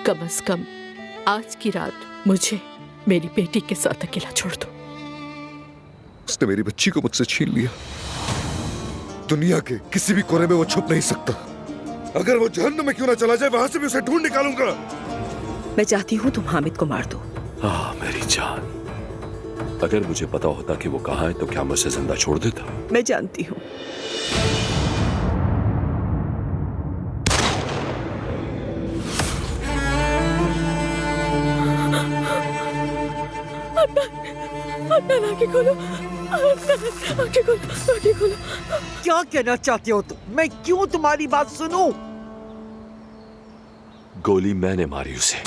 कम से कम आज की रात मुझे मेरी बेटी के साथ अकेला छोड़ दो। उसने मेरी बच्ची को मुझसे छीन लिया। दुनिया के किसी भी कोने में वो छुप नहीं सकता। अगर वो जहन्नुम में क्यों ना चला जाए, वहां से भी उसे ढूंढ निकालूंगा। मैं चाहती हूँ तुम हामिद को मार दो। मेरी जान, अगर मुझे पता होता कि वो कहाँ है तो क्या मैं उसे जिंदा छोड़ देता? मैं जानती हूँ। अदनान, आंखें खोलो। अदनान, आंखें खोलो, आंखें खोलो। क्या कहना चाहते हो तुम? मैं क्यों तुम्हारी बात सुनूं? गोली मैंने मारी उसे।